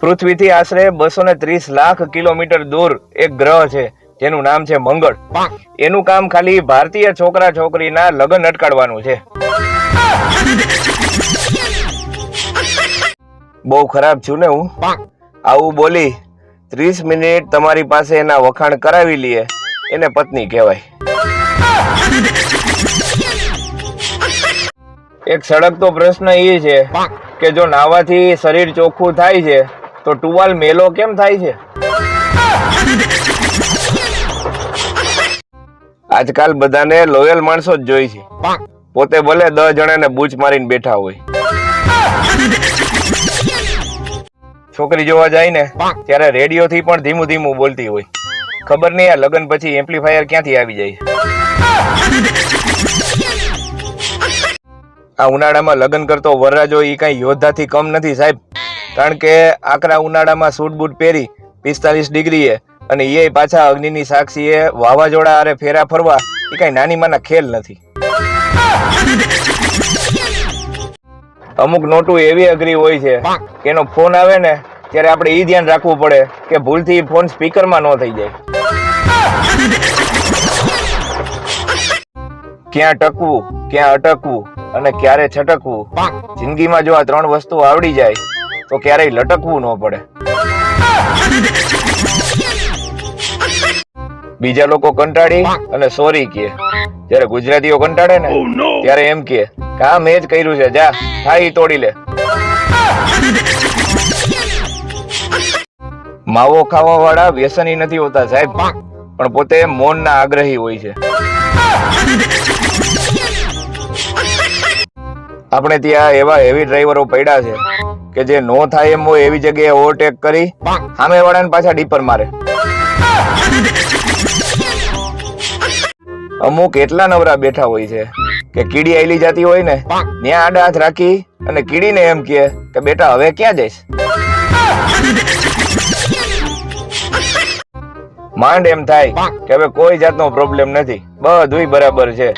પૃથ્વીથી આશરે 230 લાખ કિલોમીટર દૂર એક ગ્રહ છે જેનું નામ છે મંગળ. એનું કામ ખાલી ભારતીય છોકરા છોકરીના લગ્ન અટકાડવાનું છે. બહુ ખરાબ છું ને હું? આવું બોલી 30 મિનિટ તમારી પાસે એના વખાણ કરાવી લઈએ એને પત્ની કહેવાય. એક સળગતો પ્રશ્ન એ છે કે જો નાવાથી શરીર ચોખ્ખું થાય છે તો ટુવાલ મેલો કેમ થાય છે? આજકાલ બધાને લોયલ માણસો જ જોઈ છે. પોતે ભલે 10 જણાને બૂચ મારીને બેઠા હોય. છોકરી જોવા જાય ને ત્યારે રેડિયો થી પણ ધીમું ધીમું બોલતી હોય. ખબર નહીં આ લગ્ન પછી એમ્પ્લીફાયર ક્યાંથી આવી જાય. આ ઉનાળામાં લગ્ન કરતો વરરાજો એ કઈ યોદ્ધાથી કમ નથી સાહેબ. કારણ કે આકરા ઉનાળામાં સૂટ બૂટ પહેરી 45 ડિગ્રીએ અને એ પાછા અગ્નિની સાક્ષીએ વાવાઝોડા આરે ફેરા ફરવા એ કઈ નાની માના ખેલ નથી. અમુક નોટું એવી અઘરી હોય છે કે એનો ફોન આવે ને ત્યારે આપણે એ ધ્યાન રાખવું પડે કે ભૂલથી ફોન સ્પીકરમાં ન થઈ જાય. ક્યાં ટકવું, ક્યાં અટકવું અને ક્યારે છટકવું, જિંદગીમાં જો આ 3 વસ્તુ આવડી જાય તો ક્યારેય લટકવું ન પડે. બીજા લોકો કંટાળી અને સોરી કહે, જયારે ગુજરાતીઓ કંટાળે ને ત્યારે એમ કહે કે આ મેં જ કર્યું છે, જા થાય તોડી લે. માવો ખાવા વાળા વ્યસની નથી હોતા સાહેબ, પણ પોતે મૌનના આગ્રહી હોય છે. આપણે ત્યાં એવા હેવી ડ્રાઈવરો પડ્યા છે કે જે નો થાય એમ હોય એવી જગ્યાએ ઓવરટેક કરી સામે વાળાને પાછા ડીપર મારે. અમુક એટલા નવરા બેઠા હોય છે કે કીડી આયલી જતી હોય ને ત્યાં આડા હાથ રાખી અને કીડીને એમ કહે કે બેટા હવે ક્યાં જઈશ? માંડ એમ થાય કે હવે કોઈ જાતનો પ્રોબ્લેમ નથી, બધુંય બરાબર છે.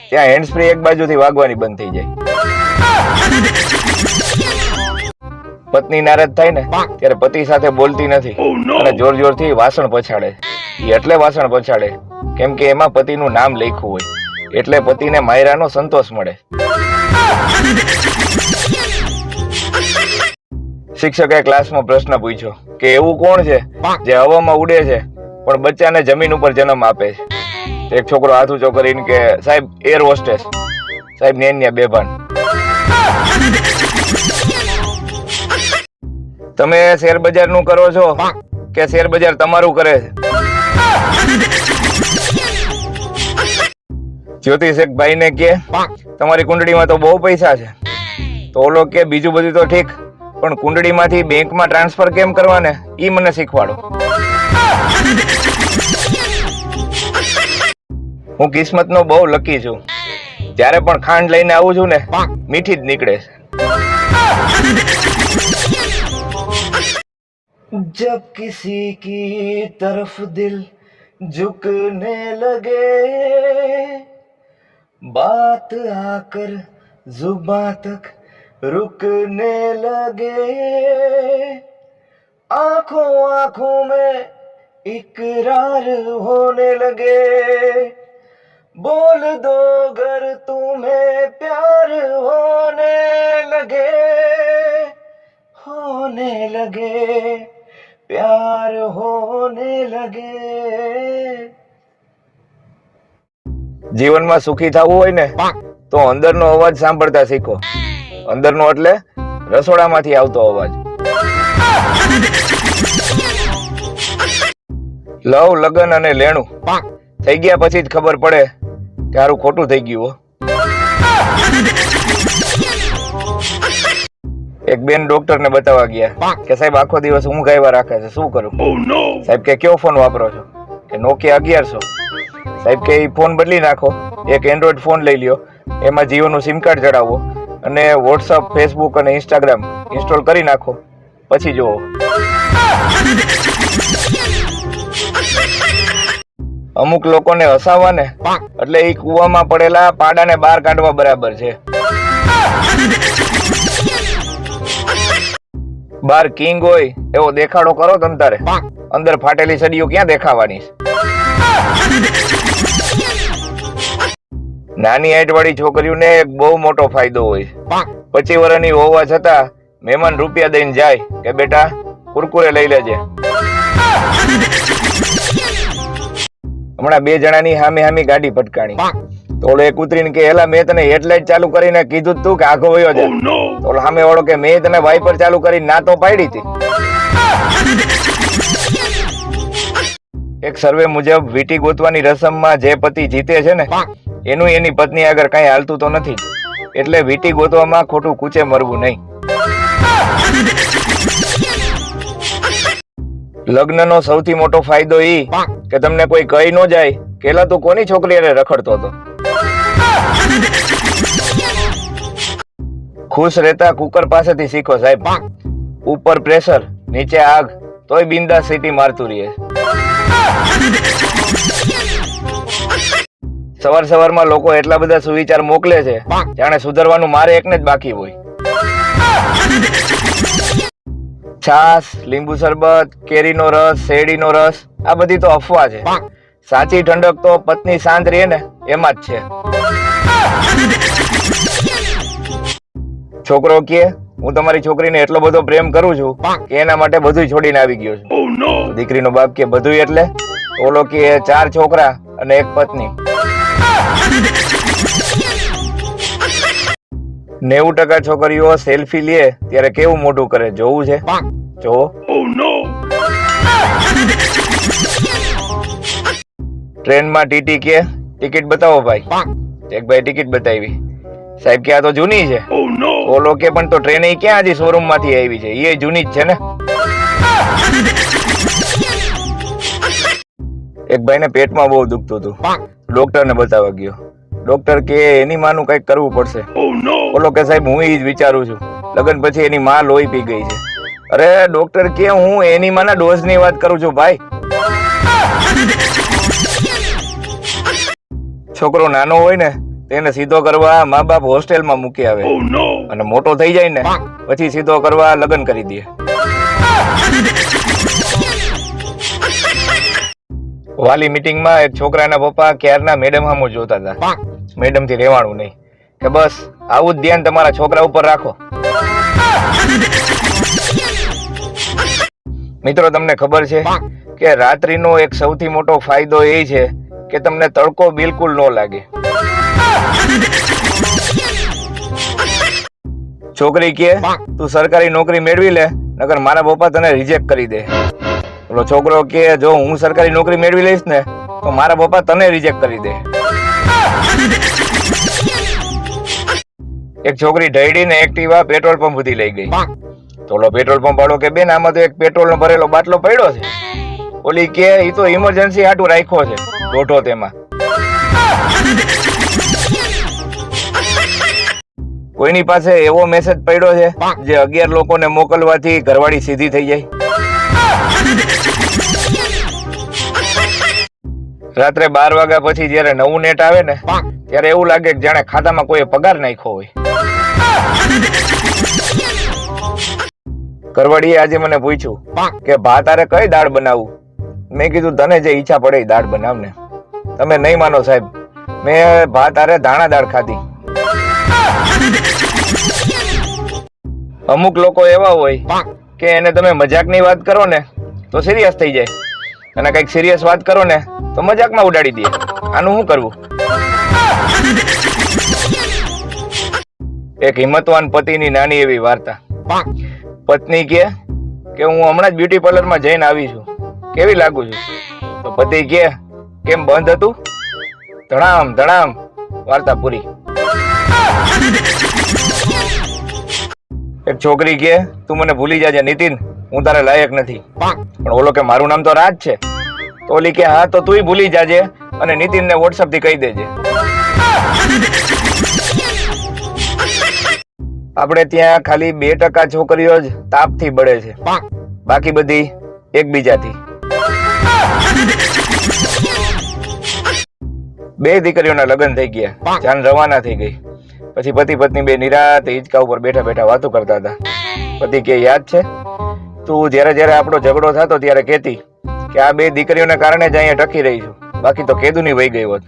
ત્યાં હેન્ડ સ્પ્રે એક બાજુથી વાગવાની બંધ થઈ જાય. પત્ની નારાજ થાય ને ત્યારે પતિ સાથે બોલતી નથી અને જોર જોરથી વાસણ પછાડે. એટલે વાસણ પછાડે કેમ કે એમાં પતિનું નામ લખ્યું હોય, એટલે પતિને માયરાનો સંતોષ મળે. શિક્ષકે ક્લાસમાં પ્રશ્ન પૂછ્યો કે એવું કોણ છે જે હવામાં ઉડે છે પણ બચ્ચાને જમીન ઉપર જન્મ આપે છે? એક છોકરો હાથ ઊંચો કરીને કે સાહેબ એર હોસ્ટેસ. સાહેબ નેન્યા બેભાન. તમે શેર બજાર નું કરો છો કે શેર બજાર તમારું કરે છે? જ્યોતિષ એક ભાઈ ને કે તમારી કુંડળીમાં તો બહુ પૈસા છે. તો ઓલો કે બીજું બધું તો ઠીક, પણ કુંડળીમાંથી બેંકમાં ટ્રાન્સફર કેમ કરવાને ઈ મને શીખવાડો. હું કિસ્મતનો બહુ લકી છું. જ્યારે પણ ખાંડ લઈને આવું છું ને મીઠી જ નીકળે છે. जब किसी की तरफ दिल झुकने लगे, बात आकर जुबां तक रुकने लगे, आंखों आंखों में इकरार होने लगे, बोल दो अगर तुम्हें प्यार होने लगे, प्यार होने लगे. જીવનમાં સુખી થવું હોય ને તો અંદરનો અવાજ સાંભળતા શીખો. અંદરનો એટલે રસોડામાંથી આવતો અવાજ. લવ, લગન અને લેણું થઈ ગયા પછી જ ખબર પડે કે હારું ખોટું થઈ ગયું. એક બેન ડોક્ટર ને બતાવવા ગયા કે સાહેબ આખો દિવસ ઊંઘ આવ્યા રાખે છે, શું કરું? સાહેબ કે કયો ફોન વાપરો છો? કે નોકિયા 1100. સાહેબ કે ફોન બદલી નાખો, એક એન્ડ્રોઈડ ફોન લઈ લ્યો, એમાં જીઓનું સિમ કાર્ડ ચડાવો અને વોટ્સઅપ, ફેસબુક અને ઇન્સ્ટાગ્રામ ઇન્સ્ટોલ કરી નાખો, પછી જુઓ. અમુક લોકોને હસાવવા ને એટલે એ કુવામાં પડેલા પાડાને બહાર કાઢવા બરાબર છે. બાર કિંગ હોય એવો દેખાડો કરો તમ તારે, અંદર ફાટેલી સડીઓ ક્યાં દેખાવાની? નાની હાઈટ વાળી છોકરીઓને એક બહુ મોટો ફાયદો હોય. 25 વર્ષની હોવા છતાં મહેમાન રૂપિયા દઈને જાય કે બેટા કુરકુરે લઈ લેજે. હમણાં 2 જણાની હામી હામી ગાડી પટકાણી. તો એક ઉતરીને કે એલા મેં તને હેડલાઇટ ચાલુ કરીને કીધું તું કે આગો વયો જા. તો સામે વાળો કે મેં તને વાઇપર ચાલુ કરી ના તો પાડી હતી. એક સર્વે મુજબ વીટી ગોતવાની રસમમાં જે પતિ જીતે છે ને એનું એની પત્ની આગળ કઈ હાલતું તો નથી, એટલે વીટી ગોતવામાં ખોટું કૂચે મરવું નહીં. લગ્નનો સૌથી મોટો ફાયદો ઈ કે તમને કોઈ કહી ન જાય કેલા તું કોની છોકરી હારે રખડતો હતો. ખુશ રહેતા કુકર પાસેથી શીખો સાહેબ. ઉપર પ્રેશર નીચે આગ તોય બિંદાસ સીટી મારતું રહે. સવારમાં લોકો એટલા બધા સુવિચાર મોકલે છે જાણે સુધરવાનું મારે એકને જ બાકી હોય. છાસ, લીંબુ શરબત, કેરીનો રસ, શેરડીનો રસ આ બધી તો અફવા છે. સાચી ઠંડક તો પત્ની શાંત રહે ને એમાં જ છે. છોકરો કે હું તમારી છોકરીને એટલો બધો પ્રેમ કરું છું કે એના માટે બધું છોડીને આવી ગયો છું. દીકરીનો બાપ કે બધું એટલે ઓલો કે 4 છોકરા અને 1 પત્ની. 90% છોકરીઓ સેલ્ફી લે ત્યારે કેવું મોઢું કરે જોવું છે? જોવો. ટ્રેનમાં ટીટી કે ટિકિટ બતાવો ભાઈ. એક ભાઈ ટિકિટ બતાવી. સાહેબ કે આ તો જૂની છે. ઓલો કે પણ તો ટ્રેન ક્યાં હજી શોરૂમ માંથી આવી છે, એ જૂની જ છે ને. એક ભાઈને પેટમાં બહુ દુખતું હતું, ડોક્ટરને બતાવવા ગયો. ડોક્ટર કે એની માનું કઈક કરવું પડશે. ઓલો કે સાહેબ હું એ જ વિચારું છું, લગ્ન પછી એની માં લોહી પી ગઈ છે. અરે ડોક્ટર કે હું એની માના ડોઝ ની વાત કરું છું ભાઈ. છોકરો નાનો હોય ને તેને સીધો કરવા મા બાપ હોસ્ટેલમાં મૂકી આવે અને મોટો થઈ જાય ને પછી સીધો કરવા લગ્ન કરી દે. વાલી મીટિંગમાં એક છોકરાના પપ્પા ક્યારના મેડમ સામુ જોતા હતા. મેડમ થી રહેવાનું નહીં કે બસ આવું જ ધ્યાન તમારા છોકરા ઉપર રાખો. મિત્રો તમને ખબર છે કે રાત્રિનો એક સૌથી મોટો ફાયદો એ છે કે તમને તડકો બિલકુલ ન લાગે. છોકરી કે તું સરકારી નોકરી મેળવી લે નકર મારા પપ્પા તને રિજેક્ટ કરી દે. ઓલો છોકરો કે જો હું સરકારી નોકરી મેળવી લઈશ ને તો મારા પપ્પા તને રિજેક્ટ કરી દે. એક છોકરી ઢળીને એક્ટિવા પેટ્રોલ પંપ સુધી લઈ ગઈ. તો ઓલો પેટ્રોલ પંપ વાળો કે બેન આમાં તો એક પેટ્રોલ નો ભરેલો બાટલો પડ્યો છે. ઓલી કે ઈ તો ઇમરજન્સી હાટું રાખ્યો છે દોઢો તેમાં. કોઈની પાસે એવો મેસેજ પડ્યો છે જે 11 લોકોને મોકલવાથી ઘરવાળી સીધી થઈ જાય. રાત્રે 12 વાગ્યા પછી જયારે નવું નેટ આવે ને ત્યારે એવું લાગે કે જાણે ખાતામાં કોઈ પગાર નાખ્યો હોય. ઘરવાળીએ આજે મને પૂછ્યું કે ભા તારે કઈ દાળ બનાવું? મેં કીધું તને જે ઈચ્છા પડે એ દાળ બનાવ ને. તમે નહીં માનો સાહેબ, મેં ભા તારે દાણા દાળ ખાધી. અમુક લોકો એવા હોય કે એને તમે મજાકની વાત કરો ને તો સિરિયસ થઈ જાય અને કઈક સિરિયસ વાત કરો ને તો મજાકમાં ઉડાડી દે. આનું શું કરવું? એક હિંમતવાન પતિની નાની એવી વાર્તા. પત્ની કે હું હમણાં જ બ્યુટી પાર્લરમાં જઈને આવી છું, કેવી લાગુ છું? તો પતિ કે કેમ બંધ હતું? ધડામ ધડામ વાર્તા પૂરી. એક છોકરી કે તું મને ભૂલી જાજે નીતિન, હું તારે લાયક નથી. પણ ઓલો કે મારું નામ તો રાજ છે. તો ઓલી કે હા તો તુંય ભૂલી જાજે અને નીતિનને વોટ્સઅપ થી કહી દેજે. આપણે ત્યાં ખાલી 2% છોકરીઓ જ તાપથી બળે છે, બાકી બધી એકબીજાથી. 2 દીકરીઓના લગ્ન થઈ ગયા, જાન રવાના થઈ ગઈ. પછી પતિ પત્ની બે નિરાતે હિંચકા ઉપર બેઠા બેઠા વાતો કરતા હતા. પતિ કે યાદ છે તું જ્યારે જ્યારે આપણો ઝઘડો થતો ત્યારે કહેતી કે આ બે દીકરીઓને કારણે જ અહીંયા ટકી રહી છું, બાકી તો કેદુની વહી ગઈ હોત.